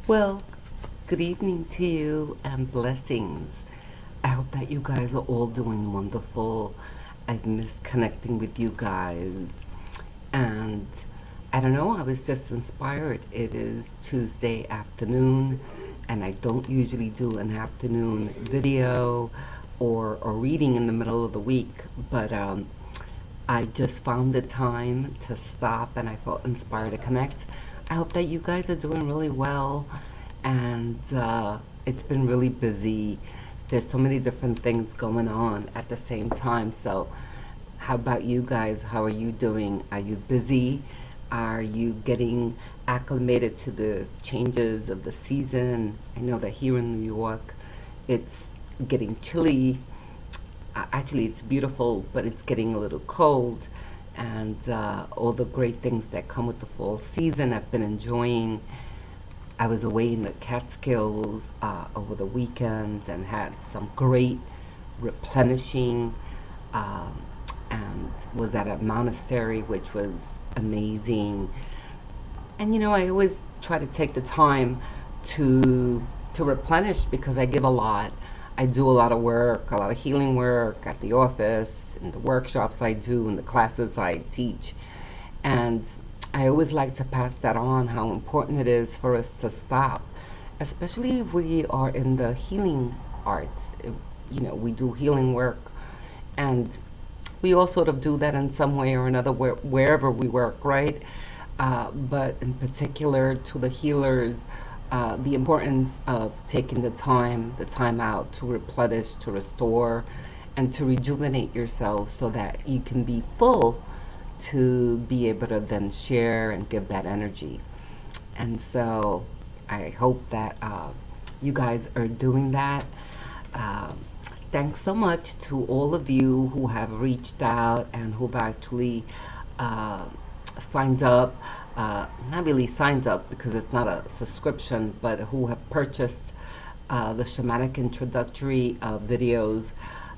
Well, good evening to you and blessings. I hope that you guys are all doing wonderful. I've missed connecting with you guys. And I don't know, I was just inspired. It is Tuesday afternoon, and I don't usually do an afternoon video or reading in the middle of the week, but I just found the time to stop and I felt inspired to connect. I hope that you guys are doing really well, and it's been really busy. There's so many different things going on at the same time. So, how about you guys? How are you doing? Are you busy? Are you getting acclimated to the changes of the season? I know that here in New York, it's getting chilly. Actually, it's beautiful, but it's getting a little cold. And all the great things that come with the fall season, I've been enjoying. I was away in the Catskills over the weekends and had some great replenishing, um, and was at a monastery, which was amazing. And I always try to take the time to replenish because I give a lot. I do a lot of work, a lot of healing work at the office, in the workshops I do, in the classes I teach. And I always like to pass that on, how important it is for us to stop, especially if we are in the healing arts. We do healing work, and we all sort of do that in some way or another wherever we work, right? But in particular to the healers, the importance of taking the time out to replenish, to restore, and to rejuvenate yourself so that you can be full to be able to then share and give that energy. And so I hope that you guys are doing that. Um, Thanks so much to all of you who have reached out and who've actually uh, signed up. Not really signed up because it's not a subscription, but who have purchased the shamanic introductory videos.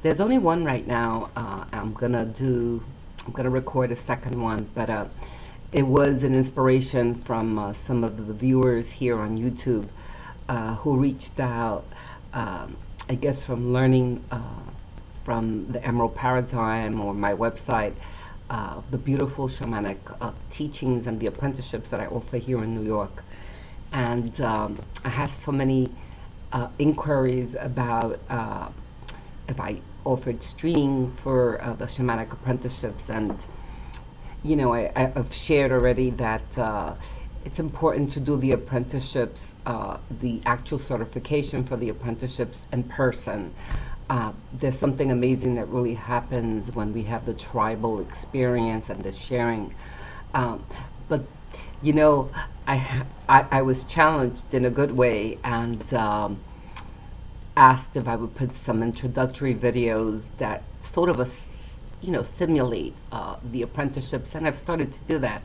There's only one right now. I'm gonna record a second one, but it was an inspiration from some of the viewers here on YouTube who reached out. I guess from learning from the Emerald Paradigm or my website, the beautiful shamanic teachings and the apprenticeships that I offer here in New York. And I had so many inquiries about if I offered streaming for the shamanic apprenticeships. And, I've shared already that it's important to do the apprenticeships, the actual certification for the apprenticeships in person. There's something amazing that really happens when we have the tribal experience and the sharing. But I was challenged in a good way and asked if I would put some introductory videos that sort of simulate the apprenticeships, and I've started to do that.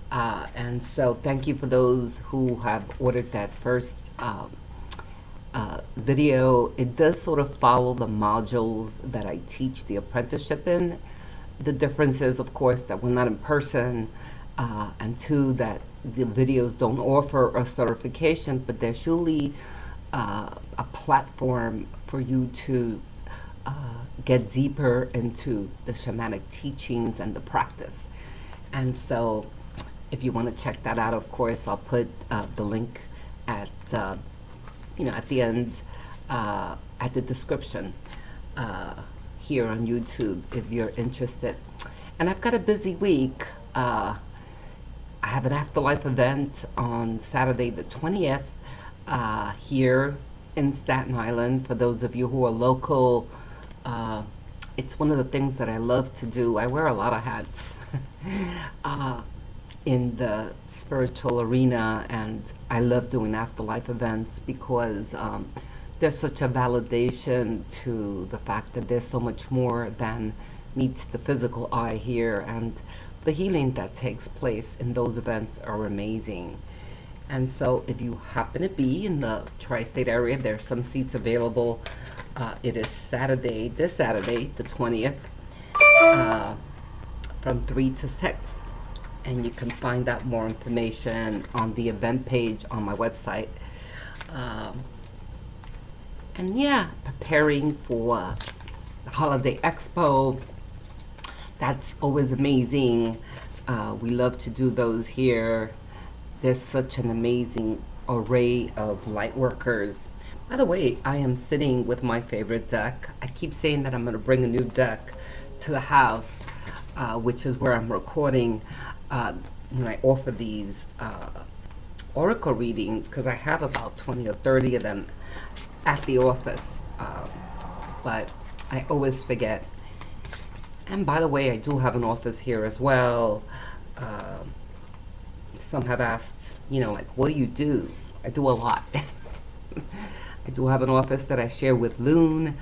And so thank you for those who have ordered that first video. It does sort of follow the modules that I teach the apprenticeship in. The difference is, of course, that we're not in person, and two, that the videos don't offer a certification, but there's usually a platform for you to get deeper into the shamanic teachings and the practice. And so if you want to check that out, of course, I'll put the link at at the end, at the description here on YouTube if you're interested. And I've got a busy week. I have an afterlife event on Saturday the 20th here in Staten Island. For those of you who are local, it's one of the things that I love to do. I wear a lot of hats in the spiritual arena, and I love doing afterlife events because there's such a validation to the fact that there's so much more than meets the physical eye here, and the healing that takes place in those events are amazing. And so if you happen to be in the tri-state area, there's some seats available. It is this Saturday, the 20th, from 3 to 6. And you can find out more information on the event page on my website. Um, and yeah, preparing for the Holiday Expo. That's always amazing. We love to do those here. There's such an amazing array of light workers. By the way, I am sitting with my favorite deck. I keep saying that I'm going to bring a new deck to the house, which is where I'm recording when I offer these oracle readings, because I have about 20 or 30 of them at the office. But I always forget. And by the way, I do have an office here as well. Some have asked, like, what do you do? I do a lot. I do have an office that I share with Luna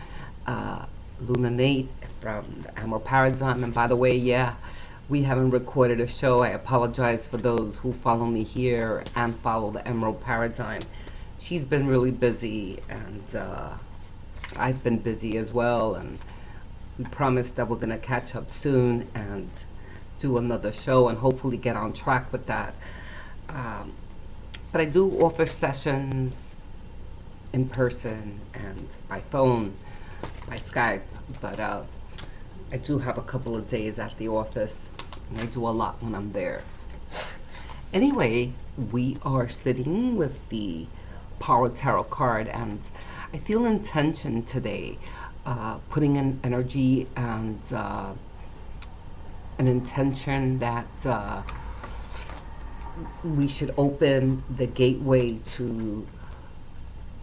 Nate from the Emerald Paradigm. And by the way, yeah, we haven't recorded a show. I apologize for those who follow me here and follow the Emerald Paradigm. She's been really busy, and I've been busy as well. And we promised that we're going to catch up soon and do another show and hopefully get on track with that. But I do offer sessions in person and by phone, by Skype. But I do have a couple of days at the office, and I do a lot when I'm there. Anyway, we are sitting with the Power Tarot card, and I feel intention today, putting in energy and an intention that we should open the gateway to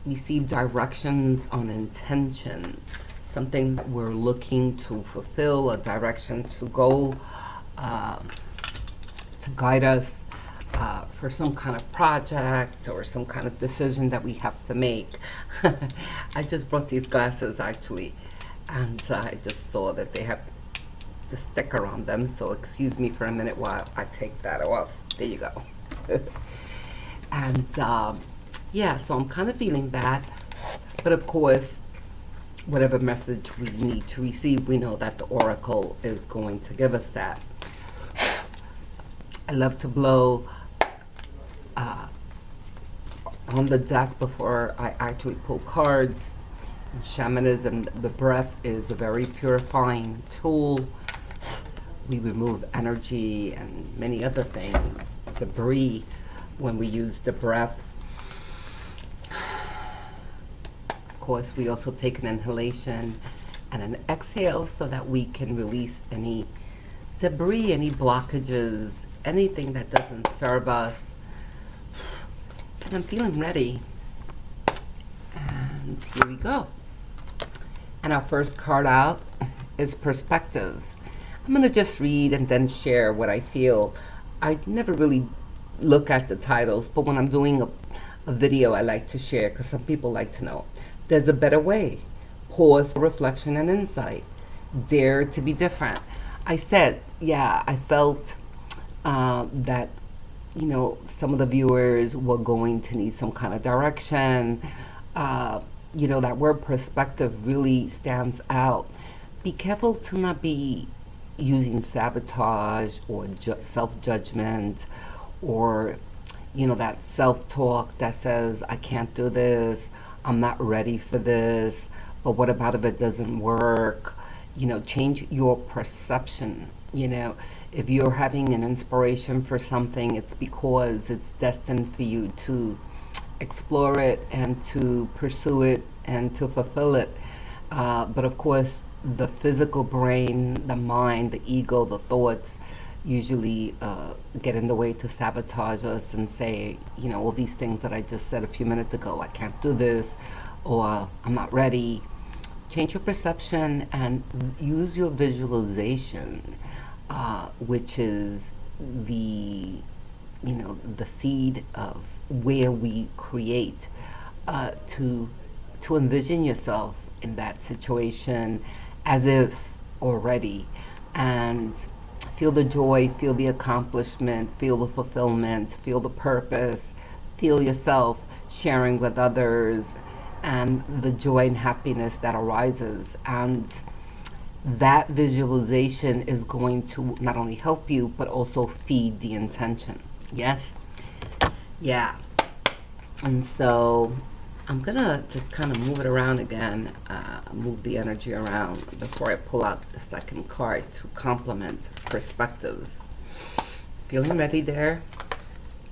receive directions on intention, something that we're looking to fulfill, a direction to go, to guide us for some kind of project or some kind of decision that we have to make. I just brought these glasses actually, and I just saw that they have the sticker on them, so excuse me for a minute while I take that off. There you go. And yeah, so I'm kind of feeling that, but of course, whatever message we need to receive, we know that the oracle is going to give us that. I love to blow on the deck before I actually pull cards. In shamanism, the breath is a very purifying tool. We remove energy and many other things, debris, when we use the breath. Of course, we also take an inhalation and an exhale so that we can release any debris, any blockages, anything that doesn't serve us. And I'm feeling ready. And here we go. And our first card out is Perspective. I'm going to just read and then share what I feel. I never really look at the titles, but when I'm doing a video, I like to share because some people like to know. There's a better way. Pause for reflection and insight. Dare to be different. I said, yeah, I felt that, some of the viewers were going to need some kind of direction. That word perspective really stands out. Be careful to not be using sabotage or self-judgment or, that self-talk that says, I can't do this, I'm not ready for this, but what about if it doesn't work? Change your perception. If you're having an inspiration for something, it's because it's destined for you to explore it and to pursue it and to fulfill it. But of course, the physical brain, the mind, the ego, the thoughts usually get in the way to sabotage us and say, all these things that I just said a few minutes ago, I can't do this, or I'm not ready. Change your perception and use your visualization, which is the seed of where we create, to envision yourself in that situation as if already, and feel the joy, feel the accomplishment, feel the fulfillment, feel the purpose, feel yourself sharing with others, and the joy and happiness that arises. And that visualization is going to not only help you, but also feed the intention. Yes? Yeah. And so I'm gonna just kind of move it around again, move the energy around before I pull out the second card to complement perspective. Feeling ready there?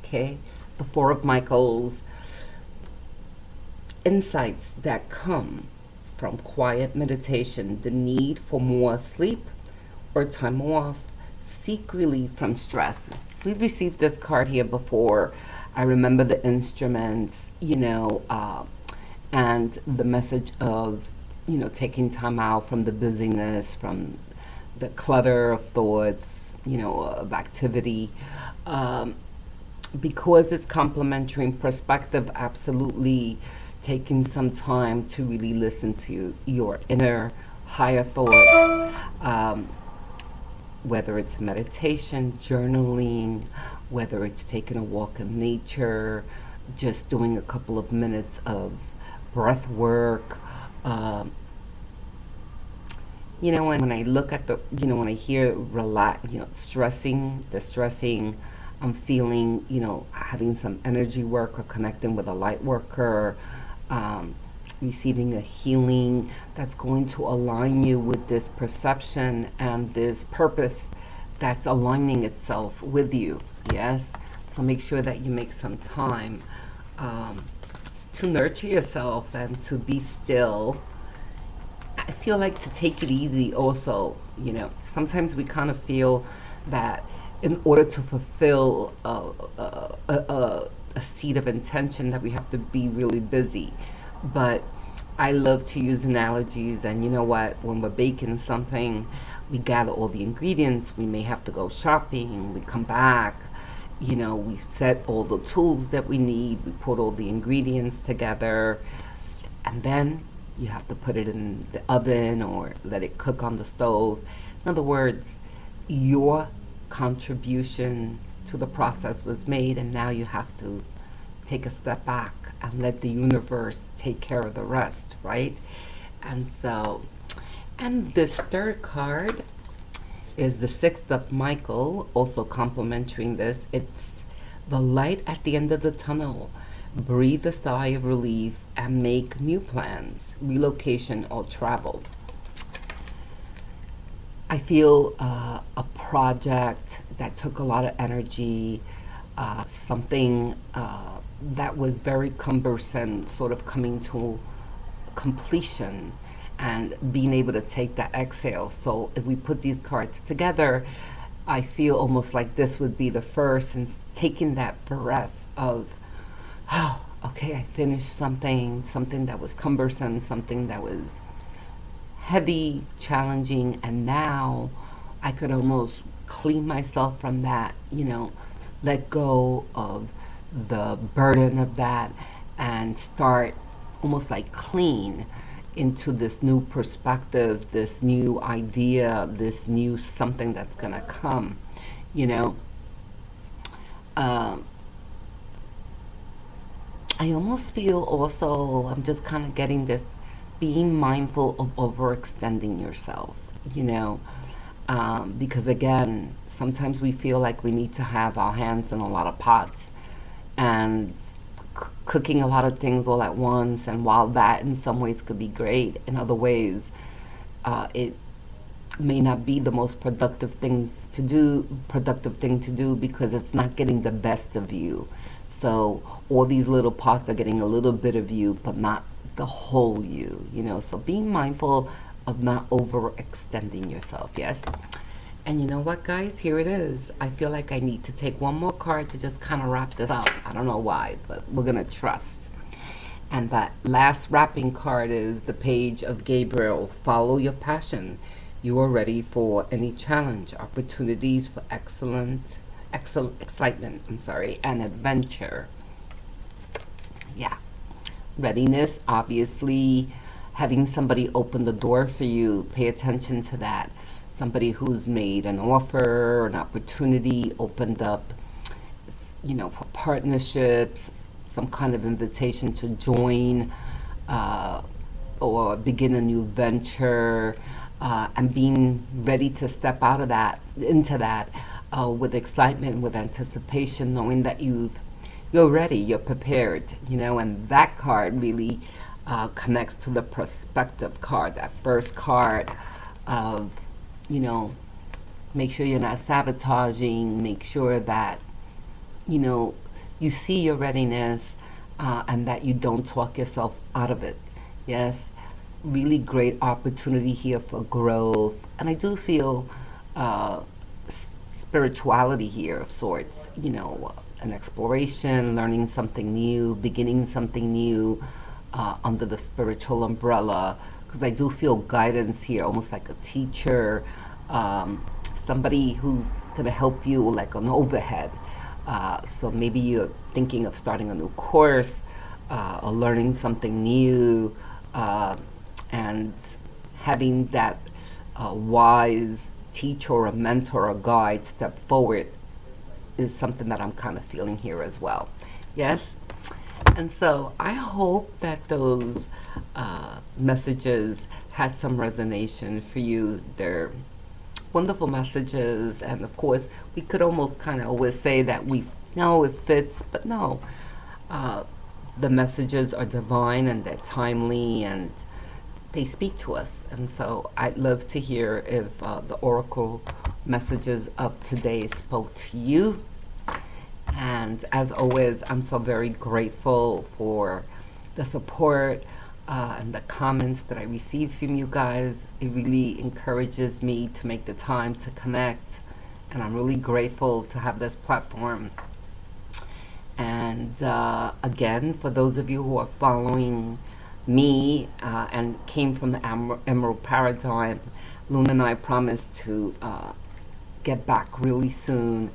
Okay. The Four of Michaels. Insights that come from quiet meditation, the need for more sleep or time off, seek relief from stress. We've received this card here before. I remember the instruments, and the message of, taking time out from the busyness, from the clutter of thoughts, of activity. Because it's complementary in perspective, absolutely taking some time to really listen to your inner higher thoughts, whether it's meditation, journaling, whether it's taking a walk in nature, just doing a couple of minutes of breath work. When I look at when I hear relax, the stressing, I'm feeling, having some energy work or connecting with a light worker, receiving a healing that's going to align you with this perception and this purpose that's aligning itself with you. Yes? So make sure that you make some time to nurture yourself and to be still. I feel like to take it easy also, sometimes we kind of feel that in order to fulfill a seed of intention that we have to be really busy. But I love to use analogies, and you know what, when we're baking something, we gather all the ingredients, we may have to go shopping, we come back, we set all the tools that we need, we put all the ingredients together, and then you have to put it in the oven or let it cook on the stove. In other words, your contribution to the process was made, and now you have to take a step back and let the universe take care of the rest, right? And this third card is the Sixth of Michael, also complementing this. It's the light at the end of the tunnel. Breathe a sigh of relief and make new plans, relocation or travel. I feel a project that took a lot of energy, something that was very cumbersome, sort of coming to completion and being able to take that exhale. So if we put these cards together, I feel almost like this would be the first, and taking that breath of, oh, okay, I finished something that was cumbersome, something that was heavy, challenging, and now I could almost clean myself from that, let go of the burden of that and start almost like clean into this new perspective, this new idea, this new something that's going to come, I almost feel also, I'm just kind of getting this, being mindful of overextending yourself, because again, sometimes we feel like we need to have our hands in a lot of pots and cooking a lot of things all at once. And while that in some ways could be great, in other ways, it may not be the most productive thing to do because it's not getting the best of you. So all these little pots are getting a little bit of you, but not the whole you, So being mindful of not overextending yourself, yes? And you know what, guys? Here it is. I feel like I need to take one more card to just kind of wrap this up. I don't know why, but we're going to trust. And that last wrapping card is the Page of Gabriel. Follow your passion. You are ready for any challenge, opportunities for excitement, and adventure. Yeah. Readiness, obviously, having somebody open the door for you. Pay attention to that. Somebody who's made an offer, an opportunity, opened up, for partnerships, some kind of invitation to join or begin a new venture, and being ready to step out of that, into that, with excitement, with anticipation, knowing that you've you're ready, you're prepared, you know, and that card really connects to the perspective card, that first card of, you know, make sure you're not sabotaging, make sure that, you know, you see your readiness and that you don't talk yourself out of it. Yes, really great opportunity here for growth. And I do feel spirituality here of sorts, you know, an exploration, learning something new, beginning something new under the spiritual umbrella. Because I do feel guidance here, almost like a teacher, somebody who's going to help you like an overhead. So maybe you're thinking of starting a new course or learning something new and having that wise teacher or a mentor or guide step forward is something that I'm kind of feeling here as well. Yes? And so I hope that those messages had some resonation for you. They're wonderful messages, and of course we could almost kind of always say that we know it fits, but no, the messages are divine and they're timely and they speak to us. And so I'd love to hear if the oracle messages of today spoke to you. And as always, I'm so very grateful for the support and the comments that I receive from you guys. It really encourages me to make the time to connect, and I'm really grateful to have this platform. And again, for those of you who are following me and came from the Emerald Paradigm, Luna and I promise to get back really soon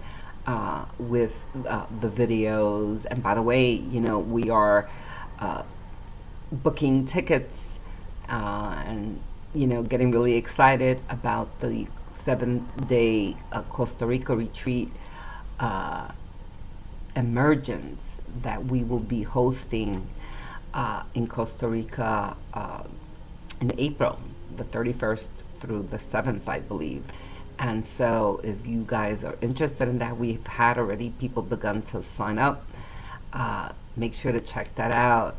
with the videos. And by the way, you know, we are booking tickets and, you know, getting really excited about the 7-day Costa Rica retreat emergence that we will be hosting in Costa Rica in April, the 31st through the 7th, I believe. And so if you guys are interested in that, we've had already people begun to sign up. Make sure to check that out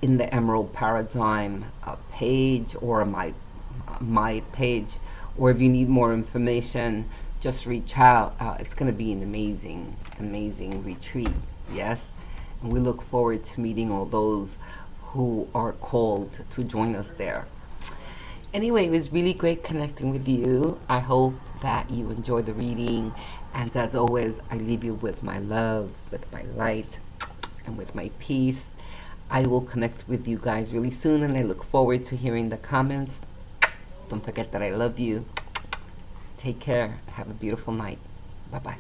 in the Emerald Paradigm page or my page. Or if you need more information, just reach out. It's going to be an amazing retreat. Yes. And we look forward to meeting all those who are called to join us there. Anyway, it was really great connecting with you. I hope that you enjoyed the reading. And as always, I leave you with my love, with my light, and with my peace. I will connect with you guys really soon, and I look forward to hearing the comments. Don't forget that I love you. Take care. Have a beautiful night. Bye-bye.